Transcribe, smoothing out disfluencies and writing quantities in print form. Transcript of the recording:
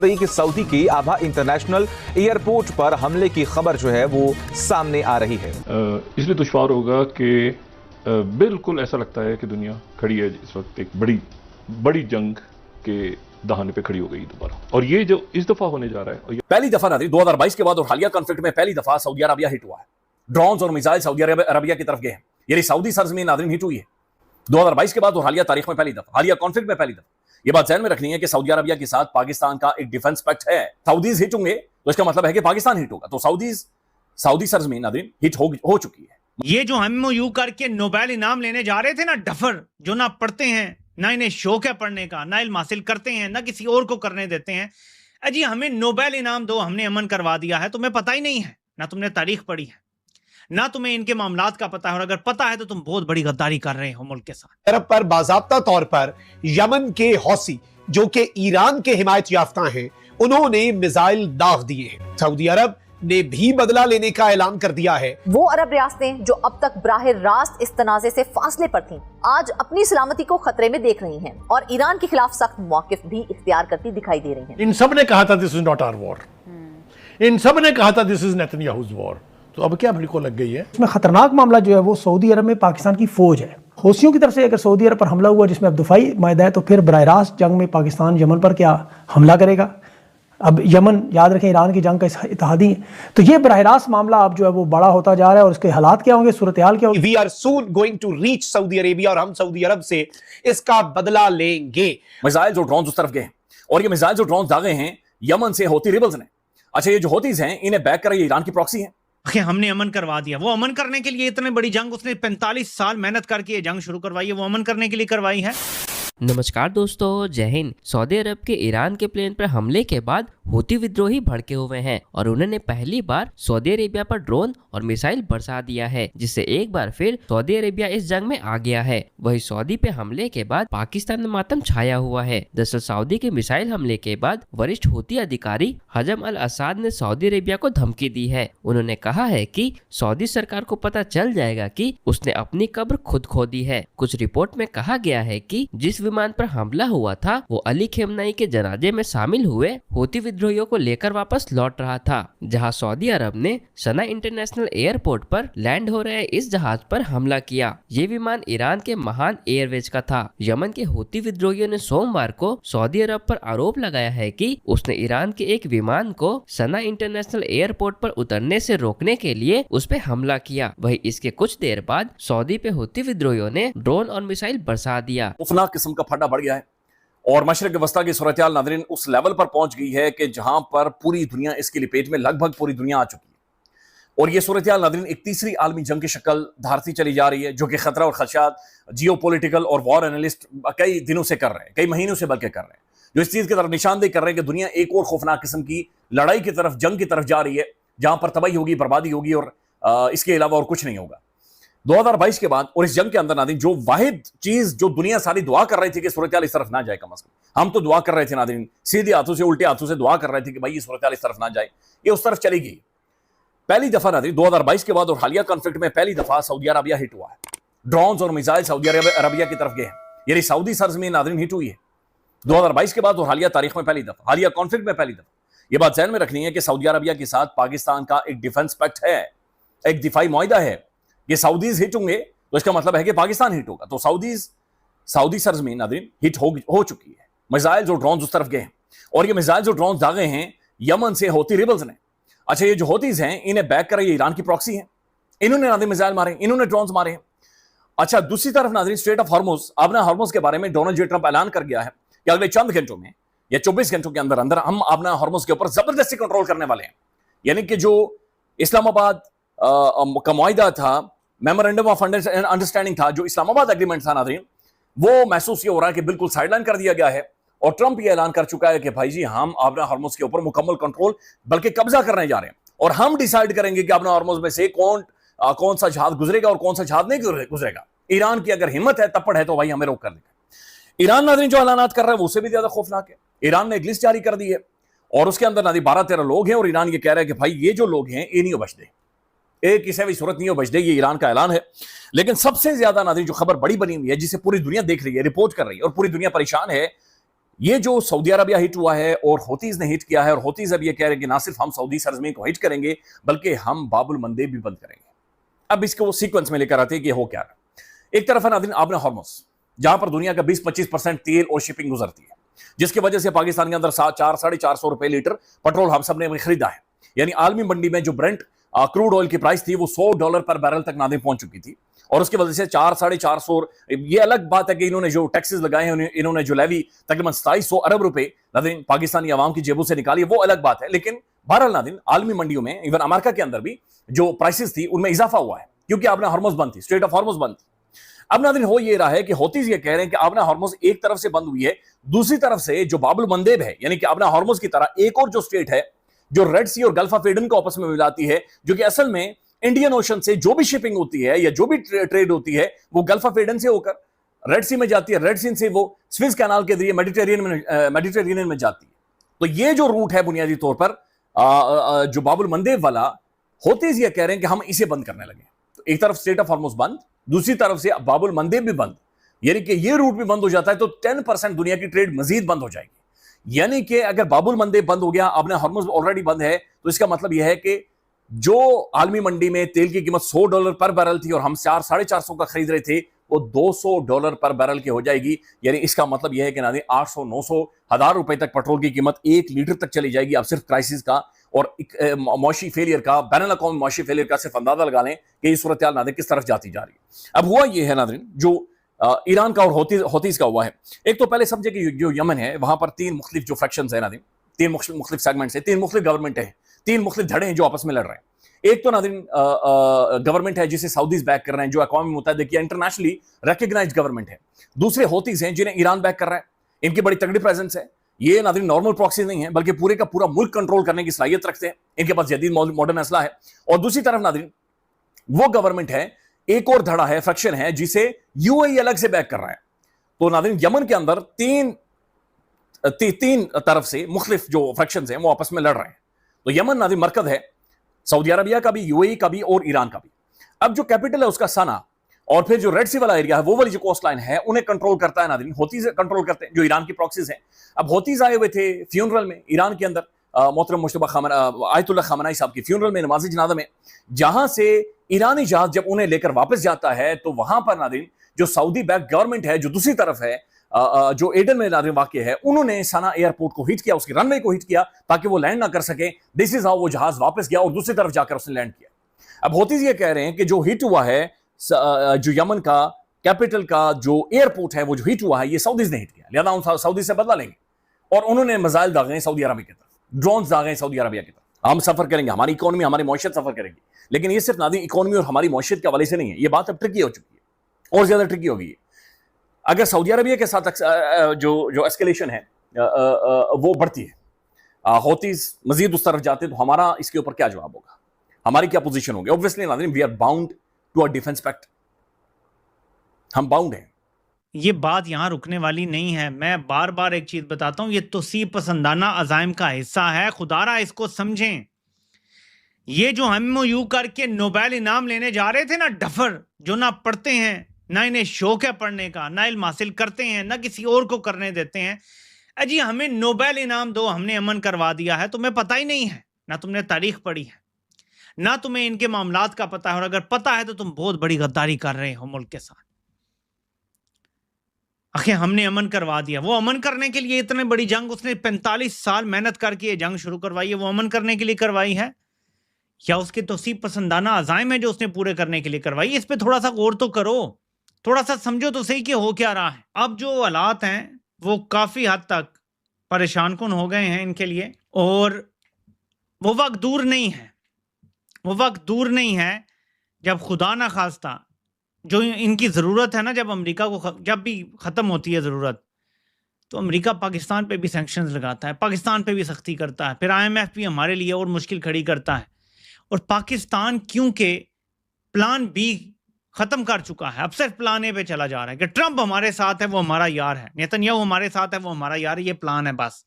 पई कि सऊदी के आभा इंटरनेशनल एयरपोर्ट पर हमले की खबर जो है वो सामने आ रही है। इसलिए दुश्वार होगा कि बिल्कुल ऐसा लगता है कि दुनिया खड़ी है इस वक्त एक बड़ी जंग के दहाने पे खड़ी हो गई दोबारा, और ये जो इस दफा होने जा रहा है। पहली दफा नाज़रीन 2022 के बाद और हालिया कॉन्फ्लिक्ट में पहली दफा सऊदी अरबिया हिट हुआ है। ड्रोन्स और मिसाइल सऊदी अरबिया की तरफ गए हैं, यानी सऊदी सरजमीन नाज़रीन हिट हुई है 2022 के बाद और हालिया तारीख में पहली दफा, हालिया कॉन्फ्लिक्ट में पहली दफा। ये बात ध्यान में रखनी है कि सऊदी अरबिया के साथ पाकिस्तान का एक डिफेंस पैक्ट है। सऊदीज हिट होंगे तो इसका मतलब है कि पाकिस्तान हिट होगा, तो सऊदी सरजमीन नाज़रीन हिट हो चुकी है। ये जो हम यू करके नोबेल इनाम लेने जा रहे थे ना, डफर जो ना पढ़ते हैं, ना इन्हें शौक है पढ़ने का, ना इल्म हासिल करते हैं, ना किसी और को करने देते हैं। अजी हमें नोबेल इनाम दो, हमने अमन करवा दिया है, तुम्हें पता ही नहीं है, ना तुमने तारीख पढ़ी है, ना तुम्हें इनके मामलात का पता है, और अगर पता है तो तुम बहुत बड़ी गद्दारी कर रहे हो मुल्क के साथ। अरब पर बाज़ाब्ता तौर पर यमन के हौसी जो कि ईरान के हिमायत याफ्ता हैं, उन्होंने मिसाइल दाग दिए हैं। सऊदी अरब ने भी बदला लेने का ऐलान कर दिया है। वो अरब रियासतें जो अब तक बराह रास्त इस तनाज़े से फासले पर थीं, आज अपनी सलामती को खतरे में देख रही हैं और ईरान के खिलाफ सख्त मौकिफ भी इख्तियार करती दिखाई दे रही हैं। इन सब ने कहा था this is not our war, इन सब ने कहा था दिस इज नेतन्याहूज़ वॉर, तो अब क्या भिड़को लग गई है। इसमें खतरनाक मामला जो है वो सऊदी अरब में पाकिस्तान की फौज है। हौसियों की तरफ से अगर सऊदी अरब पर हमला हुआ जिसमें अब दफाई मायदा है, तो फिर बराह रास्त जंग में पाकिस्तान यमन पर क्या हमला करेगा। अब यमन याद रखें ईरान की जंग का इत्तेहादी है, तो ये बराह रास्त मामला अब जो है वो बड़ा होता जा रहा है, और उसके हालात क्या होंगे, सूरत हाल क्या होगी। We are soon going to reach Saudi Arabia, और हम सऊदी अरब से इसका बदला लेंगे। मिसाइल जो ड्रोन उस तरफ गए हैं, और ये मिसाइल जो ड्रोन दागे हैं यमन से होती रिबल्स ने। अच्छा, ये जो होतीज हैं इन्हें बैक कर रही ईरान की प्रॉक्सी है। हमने अमन करवा दिया, वो अमन करने के लिए इतने बड़ी जंग उसने 45 साल मेहनत करके ये जंग शुरू करवाई है, वो अमन करने के लिए करवाई है। नमस्कार दोस्तों, जय हिंद। सऊदी अरब के ईरान के प्लेन पर हमले के बाद हूती विद्रोही भड़के हुए हैं और उन्होंने पहली बार सऊदी अरेबिया पर ड्रोन और मिसाइल बरसा दिया है, जिससे एक बार फिर सऊदी अरेबिया इस जंग में आ गया है। वही सऊदी पे हमले के बाद पाकिस्तान में मातम छाया हुआ है। दरअसल सऊदी के मिसाइल हमले के बाद वरिष्ठ हूती अधिकारी हजम अल असाद ने सऊदी अरेबिया को धमकी दी है। उन्होंने कहा है कि सऊदी सरकार को पता चल जाएगा कि उसने अपनी कब्र खुद खोदी है। कुछ रिपोर्ट में कहा गया है कि जिस विमान पर हमला हुआ था वो अली खेमनाई के जनाजे में शामिल हुए हूती विद्रोहियों को लेकर वापस लौट रहा था, जहां सऊदी अरब ने सना इंटरनेशनल एयरपोर्ट पर लैंड हो रहे इस जहाज पर हमला किया। ये विमान ईरान के महान एयरवेज का था। यमन के हूती विद्रोहियों ने सोमवार को सऊदी अरब पर आरोप लगाया है कि उसने ईरान के एक विमान को सना इंटरनेशनल एयरपोर्ट पर उतरने से रोकने के लिए उस पर हमला किया। वही इसके कुछ देर बाद सऊदी पे हूती विद्रोहियों ने ड्रोन और मिसाइल बरसा दिया। खौफनाक किस्म का फटा बढ़ गया है, और मशरक़ वस्ता की सूरत हाल नाज़रीन उस लेवल पर पहुंच गई है कि जहां पर पूरी दुनिया इसकी लपेट में, लगभग पूरी दुनिया आ चुकी है। और ये सूरत हाल नाज़रीन एक तीसरी आलमी जंग की शक्ल धारती चली जा रही है, जो कि खतरा और खदशात जियोपॉलिटिकल और वॉर एनालिस्ट कई दिनों से कर रहे हैं, कई महीनों से बल्कि कर रहे हैं, जो इस चीज़ की तरफ निशानदेही कर रहे हैं कि दुनिया एक और खौफनाक किस्म की लड़ाई की तरफ, जंग की तरफ जा रही है, जहां पर तबाही होगी, बर्बादी होगी, और इसके अलावा और कुछ नहीं होगा। 2022 के बाद और इस जंग के अंदर नाज़रीन जो वाहिद चीज जो दुनिया सारी दुआ कर रही थी कि सूरत हाल इस तरफ ना जाए, कम अज कम हम तो दुआ कर रहे थे नाज़रीन, सीधे हाथों से उल्टे हाथों से दुआ कर रहे थे कि भाई ये सूरत हाल इस तरफ ना जाए, ये उस तरफ चली गई। पहली दफा नाज़रीन 2022 के बाद और हालिया कॉन्फ्लिक्ट में पहली दफा सऊदी अरबिया हिट हुआ है। ड्रोन्स और मिसाइल सऊदी अरबिया की तरफ गए हैं, यानी सऊदी सरजमीन नाज़रीन हिट हुई है 2022 के बाद और हालिया तारीख में पहली दफा, हालिया कॉन्फ्लिक्ट में पहली दफा। ये बात ध्यान में रखनी है कि सऊदी अरबिया के साथ पाकिस्तान का एक डिफेंस पैक्ट है, एक दिफाई मुआहिदा है। ये सऊदीज हिट होंगे तो इसका मतलब है कि पाकिस्तान हिट होगा, तो सऊदी सरजमीन नाज़रीन हिट हो चुकी है। मिसाइल जो ड्रोन उस तरफ गए हैं, और ये मिसाइल जो ड्रोन दागे हैं यमन से होती रिबल्स ने। अच्छा, ये जो होतीज हैं इन्हें बैक कर रही ईरान की प्रॉक्सी है, इन्होंने नाज़रीन मिसाइल मारे, इन्होंने ड्रोन्स मारे हैं। अच्छा, दूसरी तरफ नाज़रीन स्ट्रेट ऑफ हॉर्मुज़, आबना हॉर्मुज़ के बारे में डोनाल्ड जे ट्रंप ऐलान कर गया है कि अगले चंद घंटों में या 24 घंटों के अंदर अंदर हम आबना हॉर्मुज़ के ऊपर जबरदस्ती कंट्रोल करने वाले हैं। यानी कि जो इस्लामाबाद का मुआहिदा था, मेमोरेंडम ऑफ अंडरस्टैंडिंग था, जो इस्लामाबाद एग्रीमेंट था नाज़रीन, वो महसूस ये हो रहा है कि बिल्कुल साइडलाइन कर दिया गया है। और ट्रंप ये ऐलान कर चुका है कि भाई जी हम आबना हॉर्मुज़ के ऊपर मुकम्मल कंट्रोल, बल्कि कब्जा करने जा रहे हैं, और हम डिसाइड करेंगे कि आबना हॉर्मुज़ में से कौन सा जहाज गुजरेगा और कौन सा जहाज नहीं गुजरेगा। ईरान की अगर हिम्मत है, तपड़ है, तो भाई हमें रोक कर देगा। ईरान नाज़रीन जो ऐलानात कर रहा है वो उससे भी ज्यादा खौफनाक है। ईरान ने एक लिस्ट जारी कर दी है और उसके अंदर नाज़रीन 12-13 लोग हैं, और ईरान ये कह रहा है कि भाई ये जो लोग हैं ये नहीं बचते, एक किसी भी सूरत नहीं बचते, ये ईरान का ऐलान है। लेकिन सबसे ज्यादा नाज़रीन जो खबर बड़ी बनी हुई है, जिसे पूरी दुनिया देख रही है, रिपोर्ट कर रही है, और पूरी दुनिया परेशान है, یہ جو سعودی عربیہ ہٹ ہوا ہے اور ہوتیز نے ہٹ کیا ہے، اور ہوتیز اب یہ کہہ رہے ہیں کہ نہ صرف ہم سعودی سرزمین کو ہٹ کریں گے بلکہ ہم باب المندب بھی بند کریں گے۔ اب اس کو وہ سیکوینس میں لے کر آتے ہیں کہ ہو کیا رہا۔ ایک طرف ہے ناظرین آبِ ہرمز، جہاں پر دنیا کا 20-25% تیل اور شپنگ گزرتی ہے، جس کی وجہ سے پاکستان کے اندر 400-450 روپے لیٹر پٹرول ہم سب نے خریدا ہے۔ یعنی عالمی منڈی میں جو برنٹ کروڈ آئل کی پرائس تھی وہ $100 پر بیرل تک ناظرین پہنچ چکی تھی، اور اس کی وجہ سے 400-450، یہ الگ بات ہے کہ انہوں نے جو ٹیکسز لگائے ہیں، انہوں نے جو لیوی تقریباً 2700 ارب روپے ناظرین پاکستانی عوام کی جیبوں سے نکالی، وہ الگ بات ہے۔ لیکن بہرحال ناظرین عالمی منڈیوں میں ایون امریکہ کے اندر بھی جو پرائسز تھی ان میں اضافہ ہوا ہے، کیونکہ آبِ ہرمز بند تھی، اسٹریٹ آف ہرمز بند تھی۔ اب ناظرین ہو یہ رہا ہے کہ ہوتیز یہ کہہ رہے ہیں کہ آبِ ہرمز ایک طرف سے بند ہوئی ہے، دوسری طرف سے جو باب المندب ہے، یعنی کہ آبِ ہرمز کی طرح ایک اور جو اسٹیٹ ہے جو ریڈ سی اور گلف آف ایڈن کو آپس میں ملاتی ہے، جو کہ اصل میں انڈین اوشن سے جو بھی شپنگ ہوتی ہے یا جو بھی ٹریڈ ہوتی ہے وہ گلف آف ایڈن سے ہو کر ریڈ سی میں جاتی ہے، ریڈ سی سے وہ سوئز کینال کے ذریعے میڈیٹرینین میں جاتی ہے۔ تو یہ جو روٹ ہے بنیادی طور پر جو باب المندب والا، ہوتیز یہ کہہ رہے ہیں کہ ہم اسے بند کرنے لگے۔ تو ایک طرف اسٹریٹ آف ہرمز بند، دوسری طرف سے باب المندب بھی بند، یعنی کہ یہ روٹ بھی بند ہو جاتا ہے تو 10% دنیا کی ٹریڈ مزید بند ہو جائے گی۔ یعنی کہ اگر باب المندب بند ہو گیا، آبِ ہرمز آلریڈی بند ہے، تو اس کا مطلب یہ ہے کہ جو عالمی منڈی میں تیل کی قیمت $100 پر بیرل تھی اور ہم 400-450 کا خرید رہے تھے، وہ $200 پر بیرل کی ہو جائے گی۔ یعنی اس کا مطلب یہ ہے کہ ناظرین 800-900 روپے تک پیٹرول کی قیمت 1 لیٹر تک چلی جائے گی۔ اب صرف کرائسس کا اور معاشی فیلئر کا، بین الاقوامی معاشی فیلئر کا صرف اندازہ لگا لیں کہ یہ صورتحال ناظرین کس طرف جاتی جا رہی ہے۔ اب ہوا یہ ہے ناظرین جو ایران کا اور ہوتیز کا ہوا ہے۔ ایک تو پہلے سمجھے کہ جو یمن ہے وہاں پر 3 مختلف جو فیکشنز ہیں ناظرین، 3 مختلف سیگمنٹس ہیں، 3 مختلف گورنمنٹ ہیں، 3 مختلف دھڑے ہیں جو آپس میں لڑ رہے ہیں۔ ایک تو ناظرین گورنمنٹ ہے جسے سعودیز بیک کر رہے ہیں، جو اقوام متحدہ کی انٹرنیشنلی ریکگنائزڈ گورنمنٹ ہے۔ دوسرے ہوتیز ہیں جنہیں ایران بیک کر رہا ہے، ان کی بڑی تگڑی پریزنس ہے۔ یہ ناظرین نارمل پراکسیز نہیں ہیں بلکہ پورے کا پورا ملک کنٹرول کرنے کی صلاحیت رکھتے ہیں، ان کے پاس جدید ماڈرن اسلحہ ہے۔ اور دوسری طرف ناظرین وہ گورنمنٹ ہے، ایک اور دھڑا ہے، فیکشن ہے جسے UAE الگ سے بیک کر رہا ہے۔ تو ناظرین یمن کے اندر تین طرف سے مختلف جو فیکشنز ہیں وہ آپس میں لڑ رہے ہیں۔ تو یمن ناظرین مرکز ہے سعودی عربیہ کا بھی، UAE کا بھی اور ایران کا بھی۔ اب جو کیپٹل ہے اس کا سنا، اور پھر جو ریڈ سی والا ایریا ہے وہ والی جو کوسٹ لائن ہے انہیں کنٹرول کرتا ہے ناظرین ہوتیز کنٹرول کرتے ہیں، جو ایران کی پراکسیز ہیں۔ اب ہوتیز آئے ہوئے تھے فیونرل میں ایران کے اندر، محترم مجتبی آیت اللہ خامنائی صاحب کی فیونرل میں، نماز جنازہ میں، جہاں سے ایرانی جہاز جب انہیں لے کر واپس جاتا ہے تو وہاں پر ناظرین جو سعودی بیک گورنمنٹ ہے جو دوسری طرف ہے، جو ایڈن میں ناظرین واقع ہے، انہوں نے سنا ایئرپورٹ کو ہٹ کیا، اس کی رن وے کو ہٹ کیا تاکہ وہ لینڈ نہ کر سکے۔ دس از ہاؤ وہ جہاز واپس گیا اور دوسری طرف جا کر اس نے لینڈ کیا۔ اب ہوتیز یہ کہہ رہے ہیں کہ جو ہٹ ہوا ہے، جو یمن کا کیپٹل کا جو ایئرپورٹ ہے وہ جو ہٹ ہوا ہے یہ سعودیز نے ہٹ کیا، لہذا ہم سعودی سے بدلہ لیں گے۔ اور انہوں نے میزائل داغے ہیں سعودی عربیہ کی طرف، ڈرونز داغے ہیں سعودی عربیہ کی طرف۔ ہم سفر کریں گے، ہماری اکانومی، ہماری معیشت سفر کرے گی، لیکن یہ صرف ناظرین اکانومی اور ہماری معیشت کے حوالے سے نہیں ہے، یہ بات اب ٹرکی ہو چکی ہے اور زیادہ ٹرکی ہو گئی ہے۔ اگر سعودی عربیہ کے ساتھ جو اسکیلیشن ہے وہ بڑھتی ہے، ہوتیز مزید اس طرف جاتے تو ہمارا اس کے اوپر کیا جواب ہوگا، ہماری کیا پوزیشن ہوگی؟ obviously ناظرین we are bound to a defense pact، ہم باؤنڈ ہیں۔ یہ بات یہاں رکنے والی نہیں ہے۔ میں بار بار ایک چیز بتاتا ہوں، یہ توسیع پسندانہ عزائم کا حصہ ہے، خدا را اس کو سمجھیں۔ یہ جو MOU کر کے نوبیل انعام لینے جا رہے تھے نا ڈفر، جو نہ پڑھتے ہیں، نہ انہیں شوق ہے پڑھنے کا، نہ علم حاصل کرتے ہیں، نہ کسی اور کو کرنے دیتے ہیں، اجی ہمیں نوبیل انعام دو، ہم نے امن کروا دیا ہے، تمہیں پتہ ہی نہیں ہے، نہ تم نے تاریخ پڑھی ہے، نہ تمہیں ان کے معاملات کا پتہ ہے، اور اگر پتہ ہے تو تم بہت بڑی غداری کر رہے ہو ملک کے ساتھ۔ آخر ہم نے امن کروا دیا، وہ امن کرنے کے لیے اتنے بڑی جنگ اس نے 45 سال محنت کر کے یہ جنگ شروع کروائی ہے، وہ امن کرنے کے لیے کروائی ہے یا اس کے توسیع پسندانہ عزائم ہے جو اس نے پورے کرنے کے لیے کروائی؟ اس پہ تھوڑا سا غور تو کرو، تھوڑا سا سمجھو تو صحیح کہ ہو کیا رہا ہے۔ اب جو حالات ہیں وہ کافی حد تک پریشان کن ہو گئے ہیں ان کے لیے، اور وہ وقت دور نہیں ہے، وہ وقت دور نہیں ہے جب خدا نہ خواستہ جو ان کی ضرورت ہے نا، جب امریکہ کو جب بھی ختم ہوتی ہے ضرورت، تو امریکہ پاکستان پہ بھی سینکشنز لگاتا ہے، پاکستان پہ بھی سختی کرتا ہے، پھر IMF بھی ہمارے لیے اور مشکل کھڑی کرتا ہے۔ اور پاکستان کیونکہ پلان بی ختم کر چکا ہے، اب صرف پلان اے پہ چلا جا رہا ہے کہ ٹرمپ ہمارے ساتھ ہے، وہ ہمارا یار ہے، نیتن یاہو ہمارے ساتھ ہے، وہ ہمارا یار ہے، یہ پلان ہے بس۔